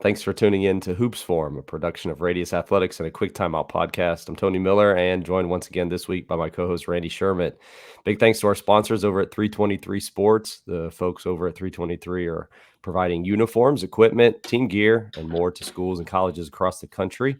Thanks for tuning in to Hoops Forum, a production of Radius Athletics and a Quick Timeout podcast. I'm Tony Miller and joined once again this week by my co host, Randy Sherman. Big thanks to our sponsors over at 323 Sports. The folks over at 323 are providing uniforms, equipment, team gear, and more to schools and colleges across the country.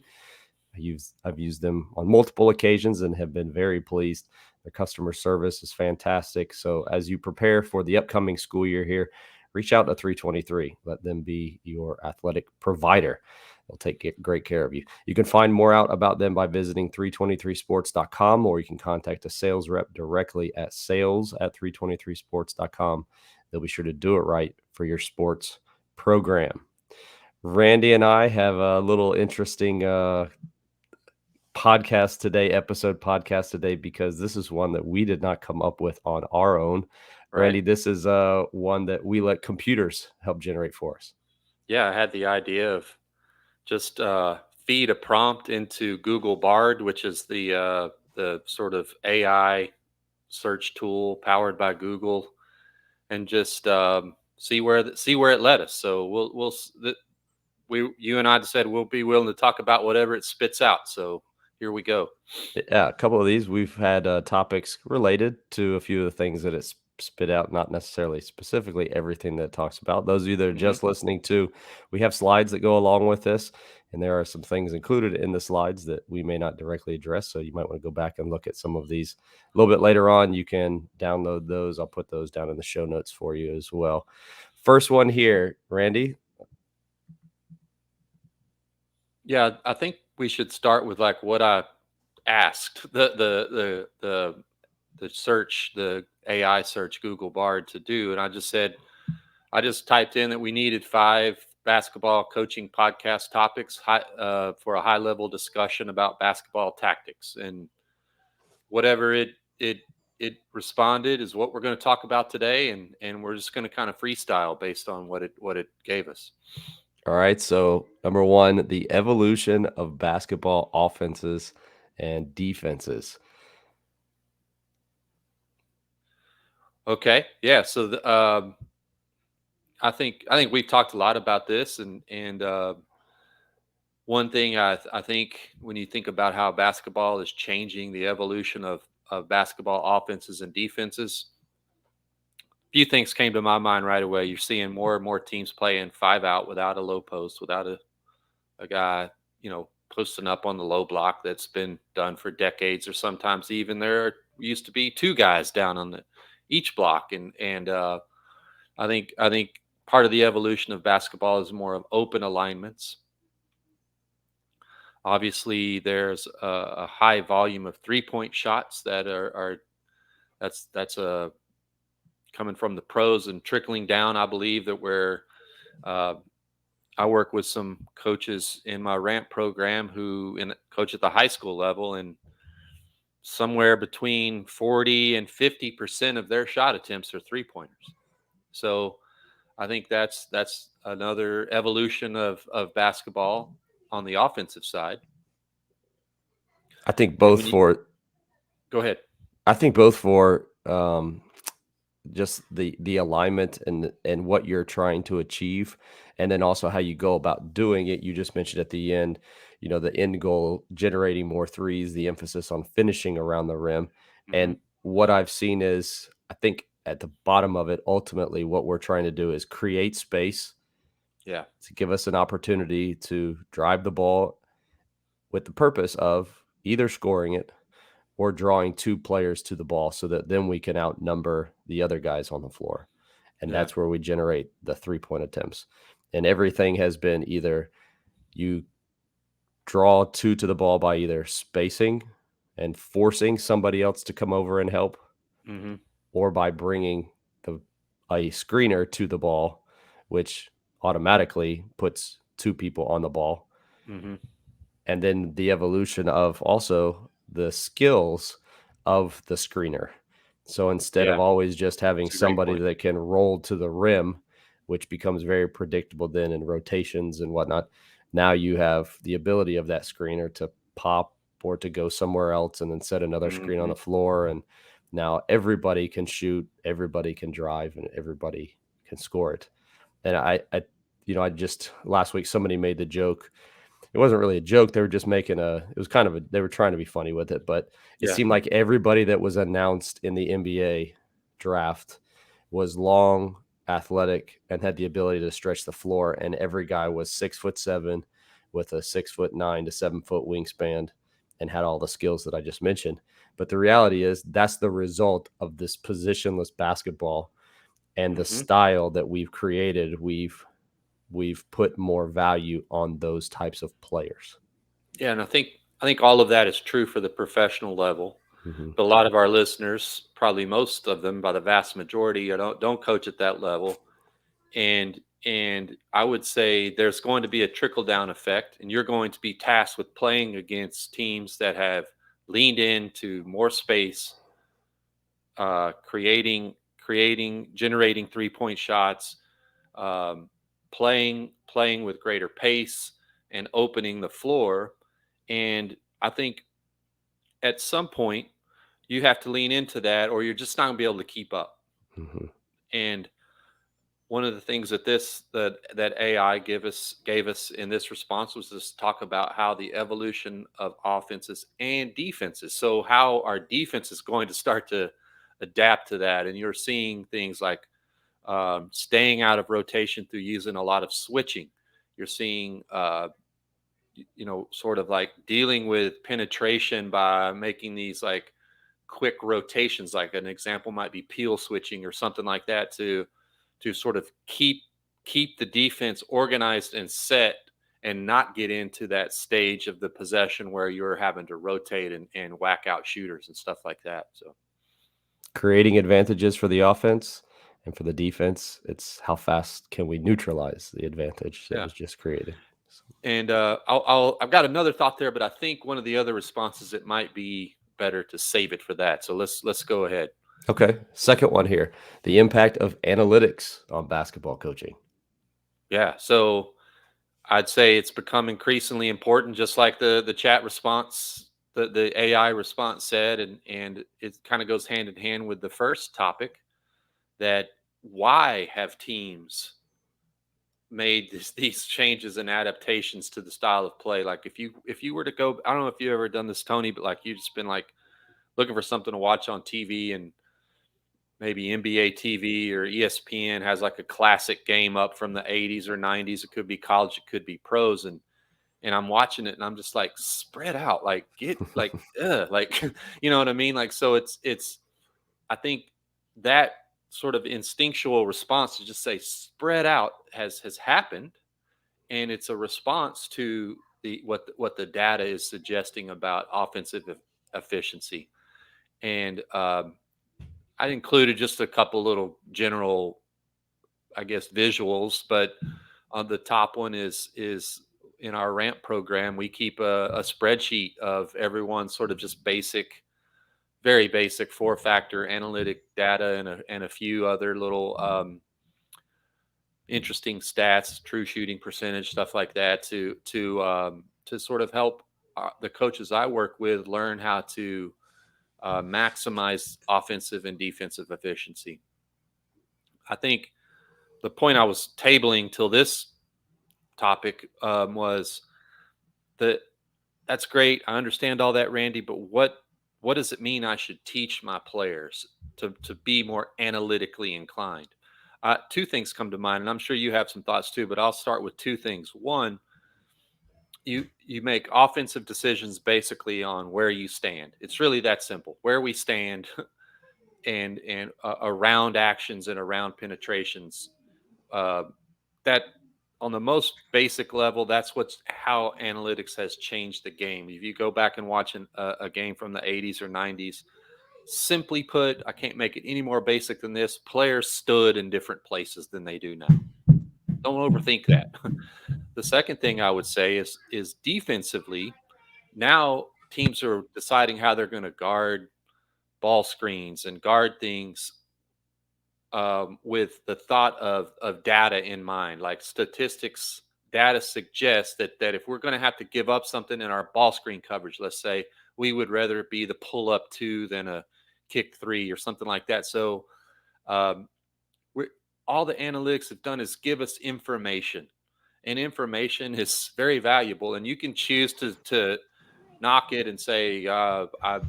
I've used them on multiple occasions and have been very pleased. Their customer service is fantastic. So as you prepare for the upcoming school year here, reach out to 323. Let them be your athletic provider. They'll take great care of you. You can find more out about them by visiting 323sports.com, or you can contact a sales rep directly at sales@323sports.com. They'll be sure to do it right for your sports program. Randy and I have a little interesting episode podcast today, because this is one that we did not come up with on our own. Right. Randy, this is one that we let computers help generate for us. Yeah, I had the idea of just feed a prompt into Google Bard, which is the sort of AI search tool powered by Google, and just see where it led us. So you and I said we'll be willing to talk about whatever it spits out. So here we go. Yeah, a couple of these we've had topics related to a few of the things that it's spit out, not necessarily specifically everything that it talks about. Those of you that are Hmm. just listening to, we have slides that go along with this, and there are some things included in the slides that we may not directly address. So you might want to go back and look at some of these a little bit later on. You can download those. I'll put those down in the show notes for you as well. First one here, Randy. Yeah, I think we should start with like what I asked the AI search Google Bard to do, and I just typed in that we needed 5 basketball coaching podcast topics for a high level discussion about basketball tactics, and whatever it it responded is what we're going to talk about today, and we're just going to kind of freestyle based on what it gave us. All right. So, number one, the evolution of basketball offenses and defenses. Okay, yeah. So I think we've talked a lot about this, and one thing I think when you think about how basketball is changing the evolution of basketball offenses and defenses, a few things came to my mind right away. You're seeing more and more teams playing 5 out without a low post, without a guy, posting up on the low block. That's been done for decades, or sometimes even there used to be 2 guys down on the each block, and I think part of the evolution of basketball is more of open alignments. Obviously, there's a high volume of 3-point shots that are that's coming from the pros and trickling down. I believe that where uh, I work with some coaches in my ramp program coach at the high school level, and somewhere between 40 and 50% of their shot attempts are 3-pointers. So I think that's another evolution of basketball on the offensive side. I think And both when you for go ahead. I think both for just the alignment and what you're trying to achieve, and then also how you go about doing it. You just mentioned at the end, the end goal, generating more threes, the emphasis on finishing around the rim. Hmm. And what I've seen is, I think at the bottom of it, ultimately what we're trying to do is create space Yeah. to give us an opportunity to drive the ball with the purpose of either scoring it or drawing 2 players to the ball, so that then we can outnumber the other guys on the floor. And Yeah. that's where we generate the 3-point attempts. And everything has been either you draw 2 to the ball by either spacing and forcing somebody else to come over and help, Hmm. or by bringing a screener to the ball, which automatically puts 2 people on the ball. Hmm. And then the evolution of also the skills of the screener. So instead of Yeah. always just having That's a great somebody point. that can roll to the rim, which becomes very predictable then in rotations and whatnot, now you have the ability of that screener to pop or to go somewhere else and then set another screen on Hmm. the floor. And now everybody can shoot, everybody can drive, and everybody can score it. And I just last week somebody made the joke. It wasn't really a joke. They were just making it was kind of they were trying to be funny with it, but it Yeah. seemed like everybody that was announced in the NBA draft was long, athletic, and had the ability to stretch the floor. And every guy was 6'7" with a 6'9" to 7 foot wingspan and had all the skills that I just mentioned. But the reality is that's the result of this positionless basketball and the Hmm. style that we've created. We've put more value on those types of players. Yeah, and I think all of that is true for the professional level. Mm-hmm. But a lot of our listeners, probably most of them, by the vast majority, don't coach at that level. And I would say there's going to be a trickle down effect, and you're going to be tasked with playing against teams that have leaned into more space, generating 3-point shots, um, playing with greater pace and opening the floor. And I think at some point you have to lean into that, or you're just not going to be able to keep up. Mm-hmm. And one of the things that AI gave us in this response was just talk about how the evolution of offenses and defenses. So how our defense is going to start to adapt to that, and you're seeing things like staying out of rotation through using a lot of switching. You're seeing, sort of like dealing with penetration by making these like quick rotations. Like an example might be peel switching or something like that to sort of keep the defense organized and set and not get into that stage of the possession where you're having to rotate and whack out shooters and stuff like that. So Creating advantages for the offense and for the defense. It's how fast can we neutralize the advantage that yeah. was just created. So, And I've got another thought there, but I think one of the other responses, it might be better to save it for that. So let's go ahead. okay, second one here: the impact of analytics on basketball coaching. Yeah. So I'd say it's become increasingly important, just like the chat response, the AI response said, and it kind of goes hand in hand with the first topic. That why have teams made these changes and adaptations to the style of play? Like if you were to go, I don't know if you ever done this, Tony, but like you've just been like looking for something to watch on TV, and maybe NBA TV or ESPN has like a classic game up from the 80s or 90s. It could be college, it could be pros, and I'm watching it and I'm just like, spread out, like get like like you know what I mean? Like so it's I think that sort of instinctual response to just say spread out has happened, and it's a response to what the data is suggesting about offensive efficiency. And I included just a couple little general, I guess, visuals, but on the top one is in our ramp program, we keep a spreadsheet of everyone's sort of just basic, very basic 4-factor analytic data and a few other little interesting stats, true shooting percentage, stuff like that, to sort of help the coaches I work with learn how to maximize offensive and defensive efficiency. I think the point I was tabling till this topic was that that's great. I understand all that, Randy, but what does it mean I should teach my players to be more analytically inclined? Two things come to mind, and I'm sure you have some thoughts too. But I'll start with two things. One, you make offensive decisions basically on where you stand. It's really that simple. Where we stand, and around actions and around penetrations. Uh, that on the most basic level, that's what's how analytics has changed the game. If you go back and watch a game from the 80s or 90s, simply put, I can't make it any more basic than this: players stood in different places than they do now. Don't overthink that. The second thing I would say is defensively, now teams are deciding how they're going to guard ball screens and guard things with the thought of data in mind. Like statistics, data suggests that if we're going to have to give up something in our ball screen coverage, let's say, we would rather it be the pull up two than a kick three or something like that. So um, we're all the analytics have done is give us information. and information is very valuable, and you can choose to knock it and say, I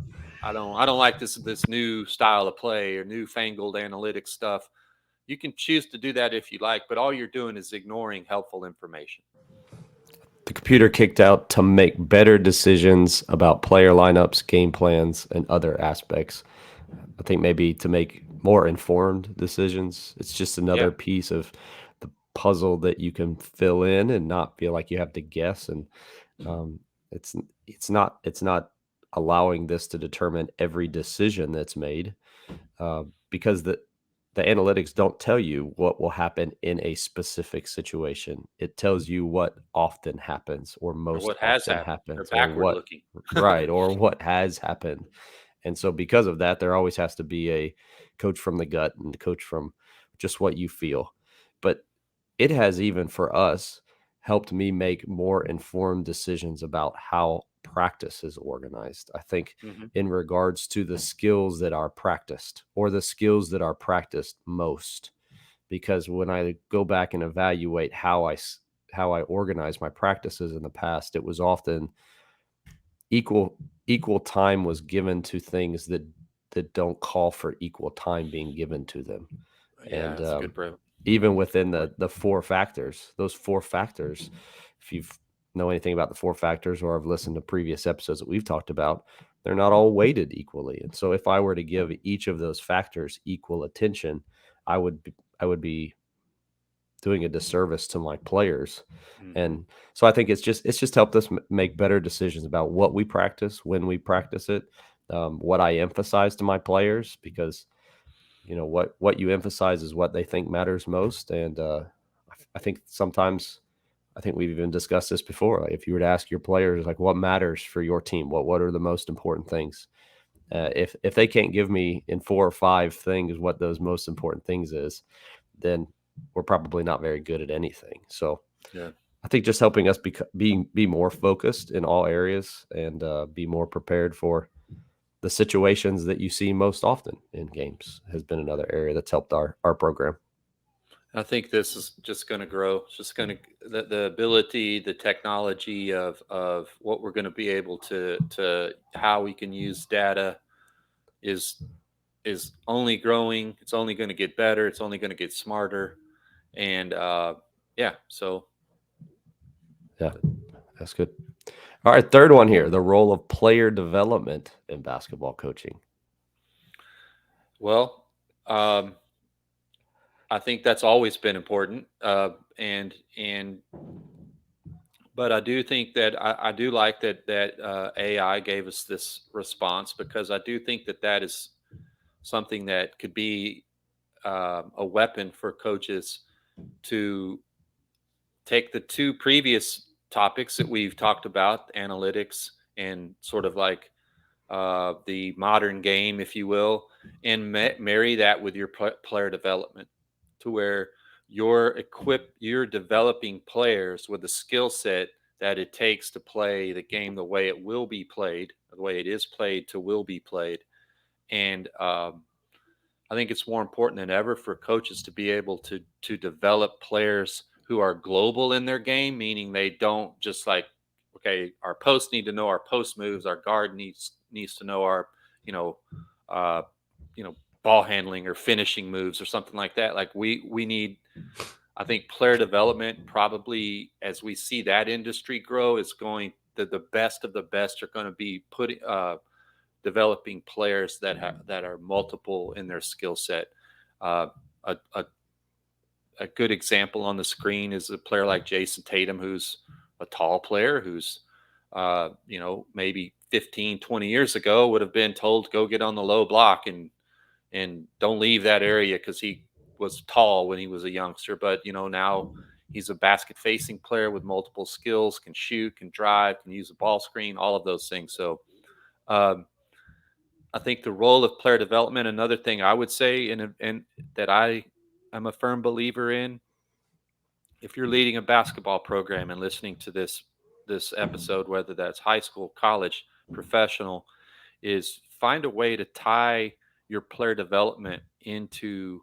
don't like this new style of play or newfangled analytics stuff. You can choose to do that if you like, but all you're doing is ignoring helpful information. The computer kicked out to make better decisions about player lineups, game plans, and other aspects. I think maybe to make more informed decisions. It's just Yeah. another piece of the puzzle that you can fill in and not feel like you have to guess. And um, it's it's not allowing this to determine every decision that's made, because the analytics don't tell you what will happen in a specific situation. It tells you what often happens, or Or most what has often happened. They're happens, or backward what looking. right, or what has happened. And so because of that, there always has to be a coach from the gut and the coach from just what you feel. But it has, even for us, helped me make more informed decisions about how practice is organized. I think Hmm. in regards to the skills that are practiced, or the skills that are practiced most, because when I go back and evaluate how I organized my practices in the past, it was often equal time was given to things that don't call for equal time being given to them. Yeah, And that's a good even within point. the four factors, those four factors, if you know anything about the four factors or have listened to previous episodes that we've talked about, they're not all weighted equally. And so if I were to give each of those factors equal attention, I would be doing a disservice to my players. Hmm. And so I think it's just helped us make better decisions about what we practice, when we practice it, what I emphasize to my players, because what you emphasize is what they think matters most. And I think sometimes, I think we've even discussed this before. Like, if you were to ask your players, like, what matters for your team, what are the most important things? If they can't give me in four or five things what those most important things is, then we're probably not very good at anything. So Yeah. I think just helping us be more focused in all areas, and be more prepared for the situations that you see most often in games has been another area that's helped our program. I think this is just going to grow. It's just going to the ability, the technology of what we're going to be able to how we can use data is is only growing. It's only going to get better. It's only going to get smarter. And yeah, so Yeah, that's good. All right, third one here: the role of player development in basketball coaching. well, um, I think that's always been important. And but I do think that I do like that AI gave us this response, because I do think that is something that could be a weapon for coaches to take the two previous topics that we've talked about, analytics and sort of like the modern game, if you will, and marry that with your player development, to where you're developing players with the skill set that it takes to play the game the way it will be played, the way it is played to will be played. And I think it's more important than ever for coaches to be able to develop players who are global in their game, meaning they don't just like, okay, our posts need to know our post moves, our guard needs to know our, you know, uh, ball handling or finishing moves or something like that. Like we need, I think player development, probably as we see that industry grow, is going the best of the best are going to be putting developing players that are multiple in their skill set. Uh, a, a, a good example on the screen is a player like Jason Tatum, who's a tall player who's, maybe 15, 20 years ago would have been told to go get on the low block and don't leave that area because he was tall when he was a youngster. But, now he's a basket facing player with multiple skills, can shoot, can drive, can use a ball screen, all of those things. So, um, I think the role of player development, another thing I would say, and that I am a firm believer in, if you're leading a basketball program and listening to this episode, whether that's high school, college, professional, is find a way to tie your player development into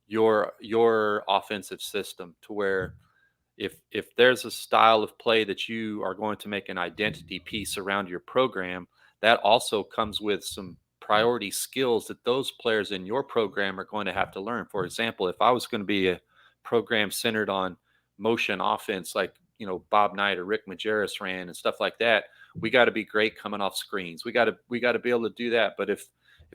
your offensive system, to where If there's a style of play that you are going to make an identity piece around your program, that also comes with some priority skills that those players in your program are going to have to learn. For example, if I was going to be a program centered on motion offense, like Bob Knight or Rick Majerus ran and stuff like that, we got to be great coming off screens. We got to be able to do that. But if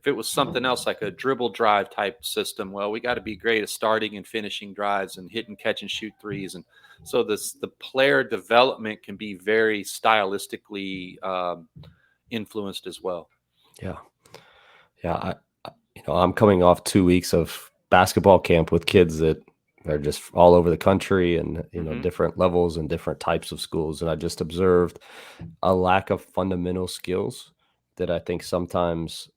it was something else like a dribble drive type system, well, we got to be great at starting and finishing drives and hitting catch and shoot threes. And so the player development can be very stylistically influenced as well. Yeah. Yeah. I'm coming off 2 weeks of basketball camp with kids that are just all over the country and, Hmm. different levels and different types of schools. And I just observed a lack of fundamental skills that I think sometimes,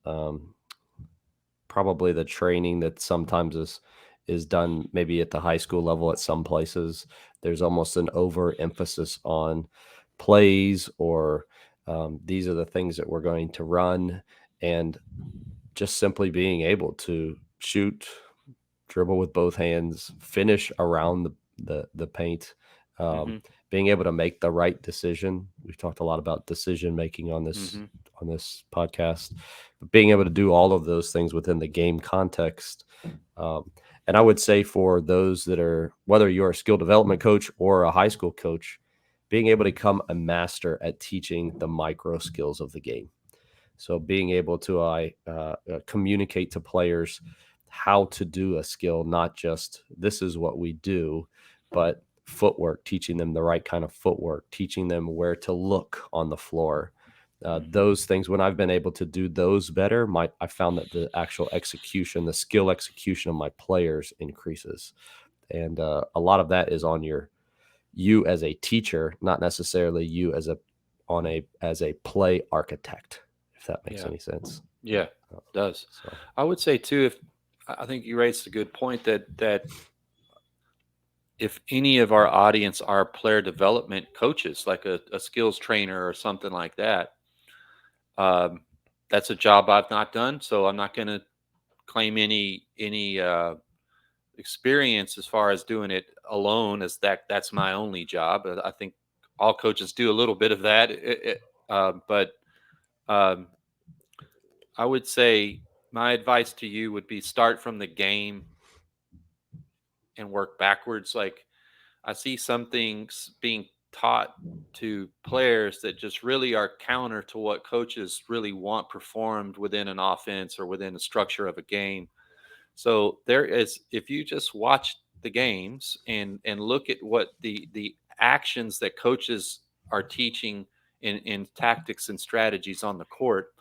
probably the training that sometimes is done maybe at the high school level at some places. There's almost an overemphasis on plays or, these are the things that we're going to run, and just simply being able to shoot, dribble with both hands, finish around the paint, um, Hmm. being able to make the right decision. We've talked a lot about decision making Hmm. on this podcast, but being able to do all of those things within the game context. Um, and I would say for those that are, whether you're a skill development coach or a high school coach, being able to become a master at teaching the micro skills of the game. So being able to communicate to players how to do a skill, not just this is what we do, but footwork, teaching them the right kind of footwork, teaching them where to look on the floor. Hmm. Those things, when I've been able to do those better, I found that the actual execution, the skill execution of my players increases. And a lot of that is on you as a teacher, not necessarily you as a play architect, if that makes Yeah. any sense. Yeah. Uh, Does. so I would say too, if I think you raised a good point that if any of our audience are player development coaches, like a skills trainer or something like that, um, that's a job I've not done. So I'm not going to claim any experience as far as doing it alone, as that's my only job. I think all coaches do a little bit of that. But um, I would say my advice to you would be start from the game and work backwards. Like, I see some things being taught to players that just really are counter to what coaches really want performed within an offense or within the structure of a game. So there is, if you just watch the games and look at what the actions that coaches are teaching in tactics and strategies on the court,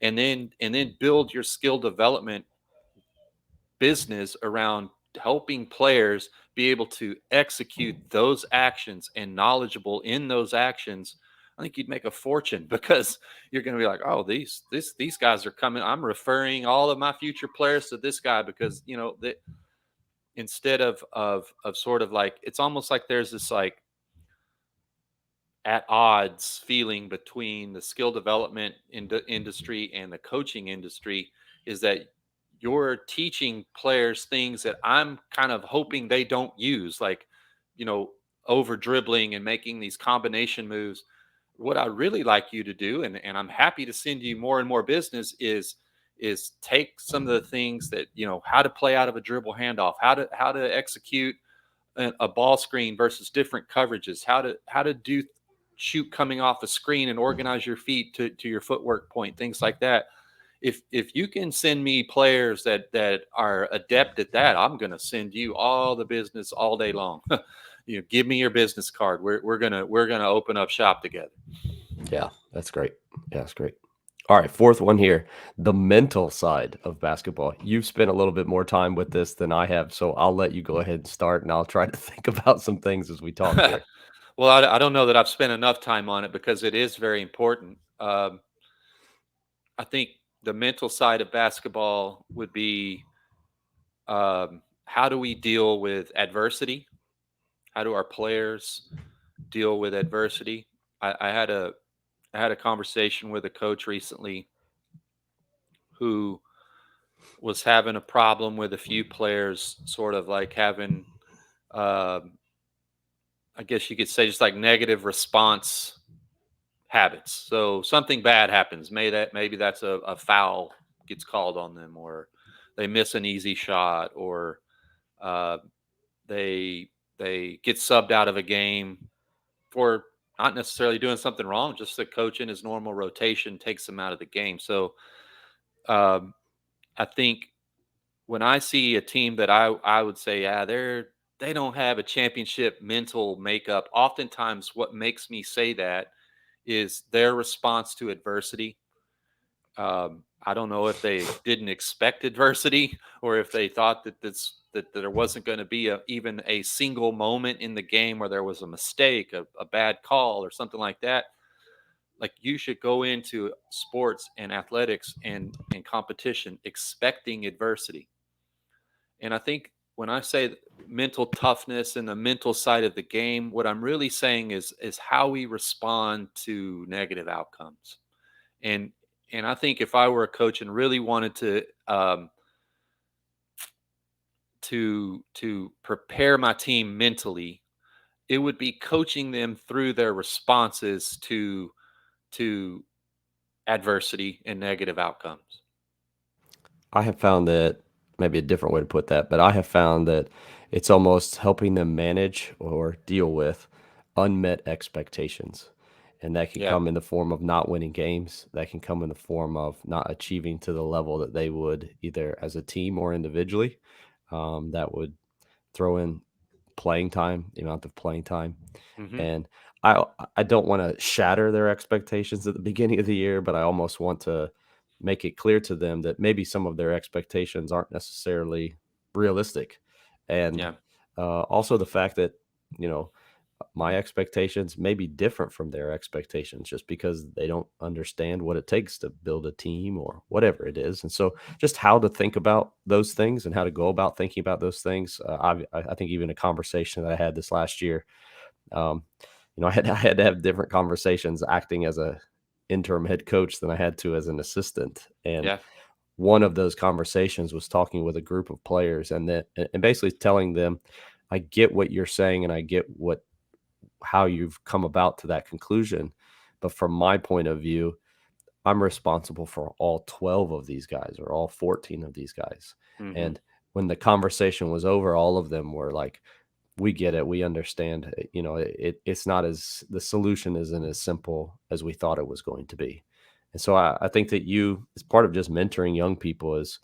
and then build your skill development business around helping players be able to execute those actions and knowledgeable in those actions, I think you'd make a fortune because you're going to be like, oh, these guys are coming. I'm referring all of my future players to this guy because that instead of sort of like, it's almost like there's this like at odds feeling between the skill development industry and the coaching industry, is that you're teaching players things that I'm kind of hoping they don't use, like, you know, over dribbling and making these combination moves. What I really like you to do, and I'm happy to send you more and more business, is take some of the things that, how to play out of a dribble handoff, how to execute a ball screen versus different coverages, how to do shoot coming off a screen and organize your feet to your footwork point, things like that. If you can send me players that are adept at that, I'm going to send you all the business all day long. Give me your business card. We're gonna open up shop together. yeah, that's great. Yeah, that's great. All right, fourth one here, the mental side of basketball. You've spent a little bit more time with this than I have, so I'll let you go ahead and start, and I'll try to think about some things as we talk here. Well, I don't know that I've spent enough time on it because it is very important. I think the mental side of basketball would be, how do we deal with adversity? How do our players deal with adversity? I had a conversation with a coach recently who was having a problem with a few players, sort of like having, um I guess you could say, just like negative response habits. So something bad happens. Maybe that's a foul gets called on them, or they miss an easy shot, or uh, they they get subbed out of a game for not necessarily doing something wrong. Just the coach in his normal rotation takes them out of the game. So um, I think when I see a team that I would say, yeah, they don't have a championship mental makeup. Oftentimes, what makes me say that is their response to adversity. I don't know if they didn't expect adversity, or if they thought that there wasn't going to be even a single moment in the game where there was a mistake, a bad call, or something like that. Like, you should go into sports and athletics and competition expecting adversity. And I think when I say mental toughness and the mental side of the game, what I'm really saying is how we respond to negative outcomes. And and I think if I were a coach and really wanted to prepare my team mentally, it would be coaching them through their responses to adversity and negative outcomes. I have found that, maybe a different way to put that, but I have found that it's almost helping them manage or deal with unmet expectations. And that can Yeah. come in the form of not winning games. That can come in the form of not achieving to the level that they would either as a team or individually. That would throw in playing time, the amount of playing time. Hmm. And I I don't wanna shatter their expectations at the beginning of the year, but I almost want to make it clear to them that maybe some of their expectations aren't necessarily realistic. And, Yeah. also the fact that, you know, my expectations may be different from their expectations just because they don't understand what it takes to build a team or whatever it is. And so just how to think about those things and how to go about thinking about those things. I think even a conversation that I had this last year, um, I had to have different conversations acting as a interim head coach than I had to as an assistant. And Yeah. one of those conversations was talking with a group of players and basically telling them, I get what you're saying and I get what how you've come about to that conclusion. But from my point of view, I'm responsible for all 12 of these guys or all 14 of these guys. Hmm. And when the conversation was over, all of them were like, we get it. We understand. It's not as the solution isn't as simple as we thought it was going to be. And so I think that as part of just mentoring young people, is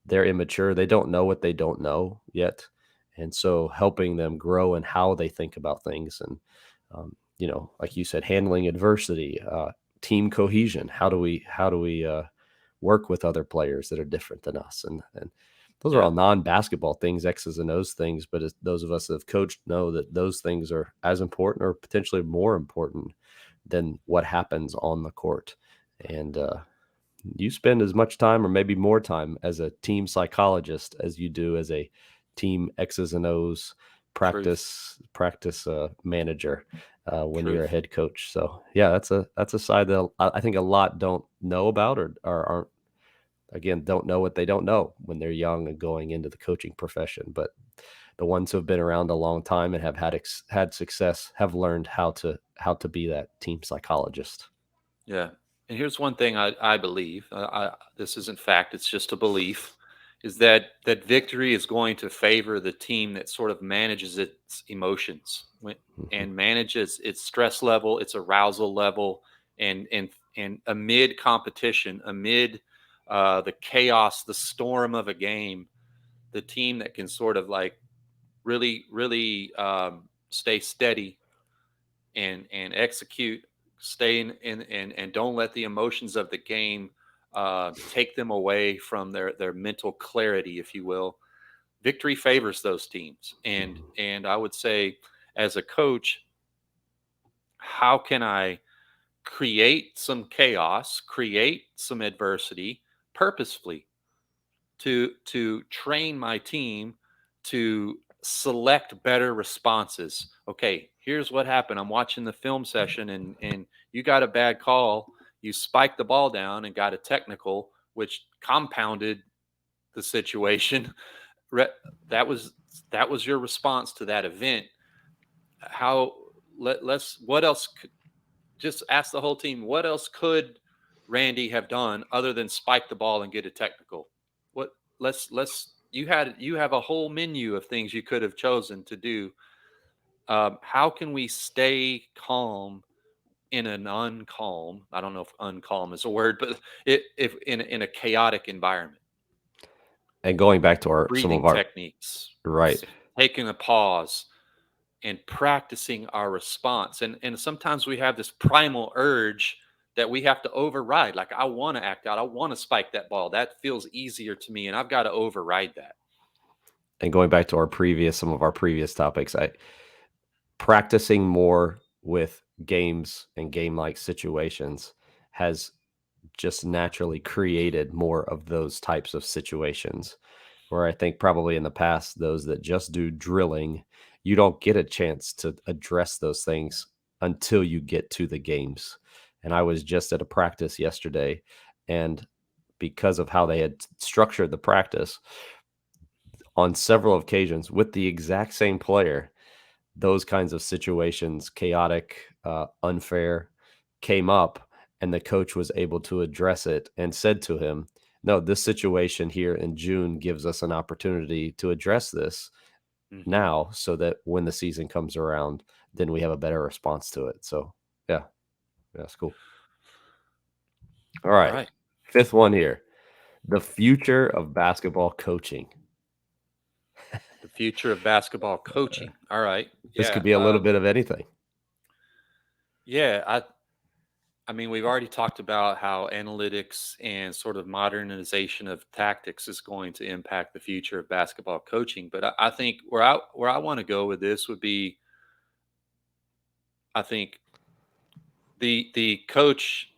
they're immature. They don't know what they don't know yet. And so helping them grow in how they think about things and, like you said, handling adversity, team cohesion. How do we work with other players that are different than us? And those are Yeah. all non-basketball things, X's and O's things. But as those of us that have coached know that those things are as important or potentially more important than what happens on the court. And you spend as much time or maybe more time as a team psychologist as you do as a team X's and O's Truth. practice manager when you're a Truth. head coach. So yeah, that's a side that I think a lot don't know about or aren't, again, don't know what they don't know when they're young and going into the coaching profession. But the ones who have been around a long time and have had success have learned how to be that team psychologist. Yeah. And here's one thing I believe. This isn't fact; it's just a belief. Is that victory is going to favor the team that sort of manages its emotions Mhm. and manages its stress level, its arousal level, and amid competition, amid the chaos, the storm of a game, the team that can sort of like really stay steady and execute, stay and don't let the emotions of the game take them away from their mental clarity, if you will. Victory favors those teams, and I would say, as a coach, how can I create some chaos, create some adversity purposefully to train my team to select better responses. Okay, here's what happened. I'm watching the film session and you got a bad call. You spiked the ball down and got a technical, which compounded the situation. Re- that was that was your response to that event. How let's what else just ask the whole team, what else could Randy have done other than spike the ball and get a technical? What let's you have a whole menu of things you could have chosen to do. How can we stay calm in an uncalm? I don't know if uncalm is a word, but if in a chaotic environment, And going back to our some breathing of our techniques, right. taking a pause, and practicing our response. And sometimes we have this primal urge that we have to override. Like, I want to act out. I want to spike that ball. That feels easier to me, and I've got to override that. And going back to some of our previous topics, I practicing more with games and game-like situations has just naturally created more of those types of situations where I think probably in the past, those that just do drilling, you don't get a chance to address those things until you get to the games. And I was just at a practice yesterday, and because of how they had structured the practice on several occasions with the exact same player, those kinds of situations, chaotic, unfair, came up, and the coach was able to address it and said to him, "No, this situation here in June gives us an opportunity to address this Hmm. now so that when the season comes around, then we have a better response to it." So, yeah, that's cool. All All right. right. Fifth one here, the future of basketball coaching. The future of basketball coaching. All right. This Yeah. could be a little bit of anything. Yeah. I mean, we've already talked about how analytics and sort of modernization of tactics is going to impact the future of basketball coaching. But I think where I want to go with this would be, I think the coach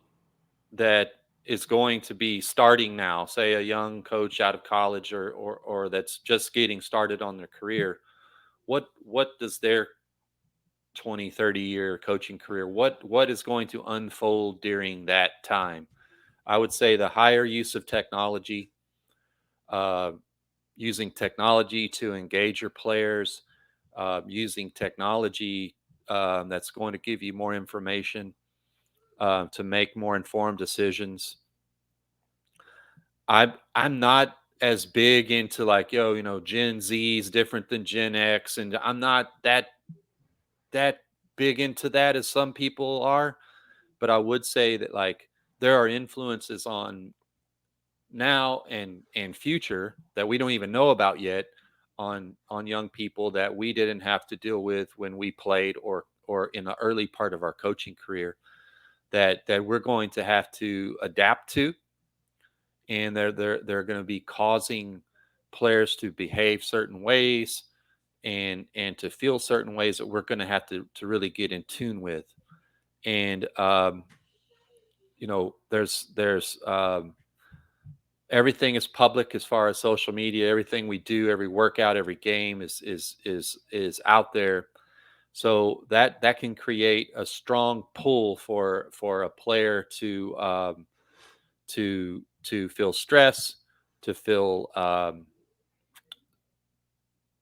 that is going to be starting now, say a young coach out of college or that's just getting started on their career, what does their 20, 30 year coaching career, what is going to unfold during that time? I would say the higher use of technology, uh, using technology to engage your players, using technology that's going to give you more information to make more informed decisions. I'm not as big into like, Gen Z is different than Gen X, and I'm not that big into that as some people are. But I would say that, like, there are influences on now and future that we don't even know about yet on young people that we didn't have to deal with when we played or in the early part of our coaching career, that we're going to have to adapt to, and they're going to be causing players to behave certain ways and to feel certain ways that we're going to have to really get in tune with. And there's everything is public as far as social media. Everything we do, every workout, every game is out there. So that can create a strong pull for a player to feel stress, to feel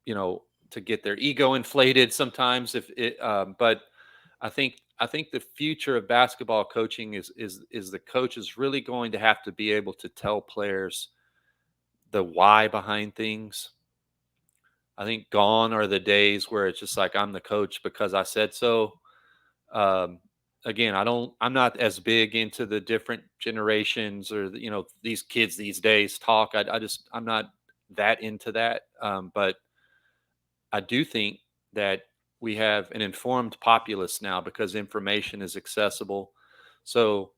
to get their ego inflated sometimes. If it But I think the future of basketball coaching is the coach is really going to have to be able to tell players the why behind things. I think gone are the days where it's just like, I'm the coach because I said so. Um, Again, I'm not as big into the different generations or these kids these days talk. I'm not that into that. But I do think that we have an informed populace now because information is accessible. So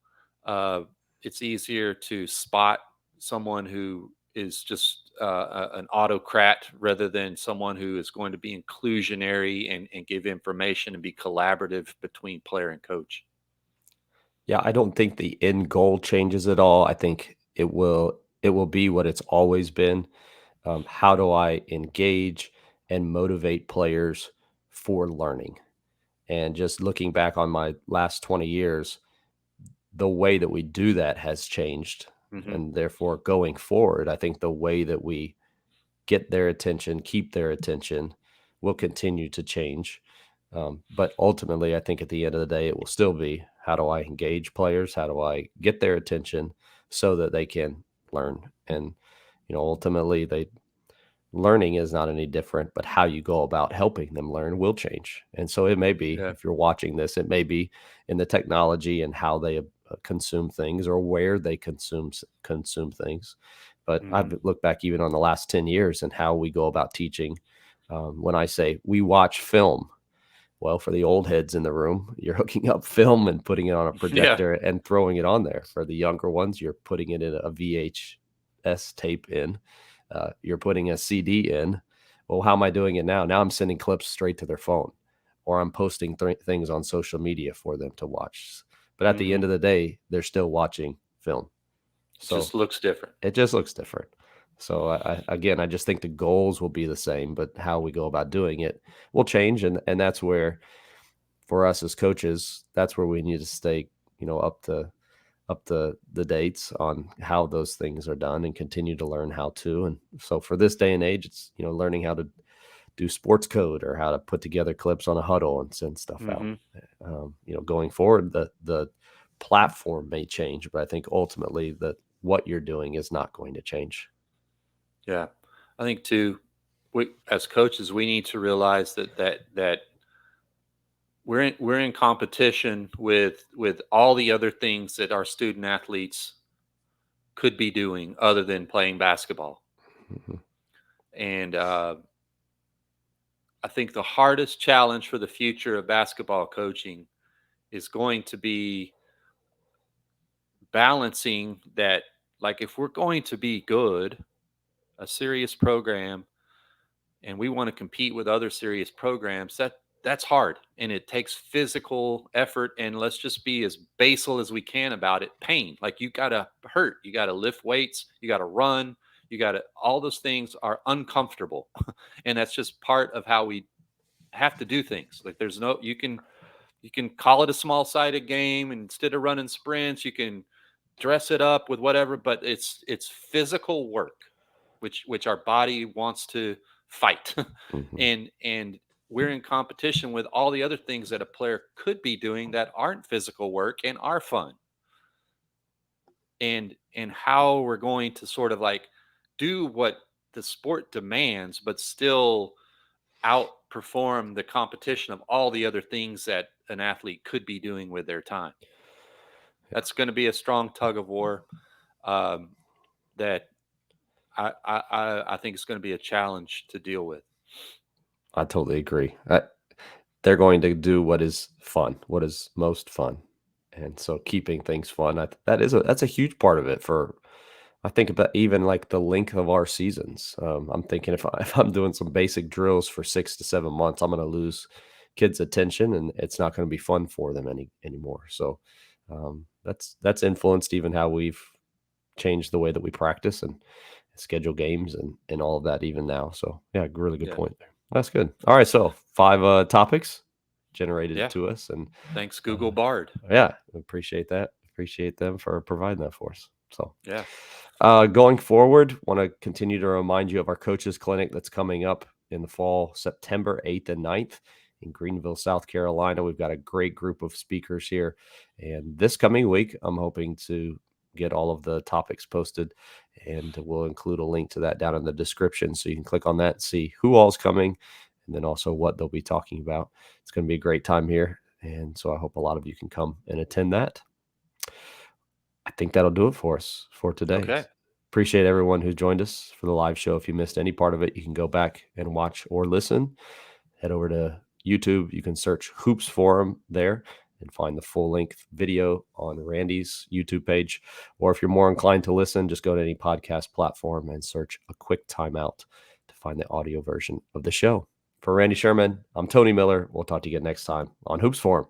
uh, it's easier to spot someone who is just an autocrat rather than someone who is going to be inclusionary and give information and be collaborative between player and coach. Yeah, I don't think the end goal changes at all. I think it will be what it's always been. How do I engage and motivate players for learning? And just looking back on my last 20 years, the way that we do that has changed. Hmm. And therefore, going forward, I think the way that we get their attention, keep their attention, will continue to change. But ultimately, I think at the end of the day, it will still be, how do I engage players? How do I get their attention so that they can learn? And, ultimately, learning is not any different, but how you go about helping them learn will change. And so it may be, Yeah. if you're watching this, it may be in the technology and how they consume things, or where they consume things. But Hmm. I've looked back even on the last 10 years and how we go about teaching. When I say we watch film, well, for the old heads in the room, you're hooking up film and putting it on a Yeah. projector and throwing it on there. For the younger ones, you're putting it in a VHS tape in. You're putting a CD in. Well, how am I doing it now? Now I'm sending clips straight to their phone, or I'm posting things on social media for them to watch. But at the Hmm. end of the day, they're still watching film. It So just looks different. it just looks different. So again, I just think the goals will be the same, but how we go about doing it will change. And that's where, for us as coaches, that's where we need to stay, up the dates on how those things are done, and continue to learn how to. And so for this day and age, it's, learning how to do sports code, or how to put together clips on a huddle and send stuff out. Hmm. Going forward, the platform may change, but I think ultimately that what you're doing is not going to change. Yeah. I think too, we as coaches, we need to realize that we're in competition with all the other things that our student athletes could be doing other than playing basketball. Mhm. And I think the hardest challenge for the future of basketball coaching is going to be balancing that. Like, if we're going to be good, a serious program, and we want to compete with other serious programs, that's hard, and it takes physical effort, and let's just be as basal as we can about it. Pain, like, you gotta hurt, you gotta lift weights, you gotta run, you gotta, all those things are uncomfortable. And that's just part of how we have to do things. Like, there's no, you can call it a small sided game, and instead of running sprints, you can dress it up with whatever, but it's physical work, which our body wants to fight. Mhm. And we're in competition with all the other things that a player could be doing that aren't physical work and are fun. And how we're going to sort of like do what the sport demands, but still outperform the competition of all the other things that an athlete could be doing with their time. Yeah, That's going to be a strong tug of war, um, that I think it's going to be a challenge to deal with. I totally agree. They're going to do what is fun, what is most fun. And so keeping things fun, that's a huge part of it. For I think about even like the length of our seasons. I'm thinking, if I'm doing some basic drills for 6 to 7 months, I'm going to lose kids' attention, and it's not going to be fun for them anymore. So that's influenced even how we've changed the way that we practice and schedule games, and all of that even now. So yeah, really good Yeah, point there. That's good. All right, so 5 topics generated yeah. to us, and Thanks, Google uh, Bard. yeah, appreciate that. Appreciate them for providing that for us. So Yeah, going forward, want to continue to remind you of our coaches clinic that's coming up in the fall, September 8th and 9th in Greenville, South Carolina. We've got a great group of speakers here. And this coming week, I'm hoping to get all of the topics posted, and we'll include a link to that down in the description, so you can click on that and see who all's coming, and then also what they'll be talking about. It's going to be a great time here. And so I hope a lot of you can come and attend that. I think that'll do it for us for today. okay. Appreciate everyone who joined us for the live show. If you missed any part of it, you can go back and watch or listen. Head over to YouTube. You can search Hoops Forum there and find the full length video on Randy's YouTube page. Or if you're more inclined to listen, just go to any podcast platform and search A Quick Timeout to find the audio version of the show. For Randy Sherman, I'm Tony Miller. We'll talk to you again next time on Hoops Forum.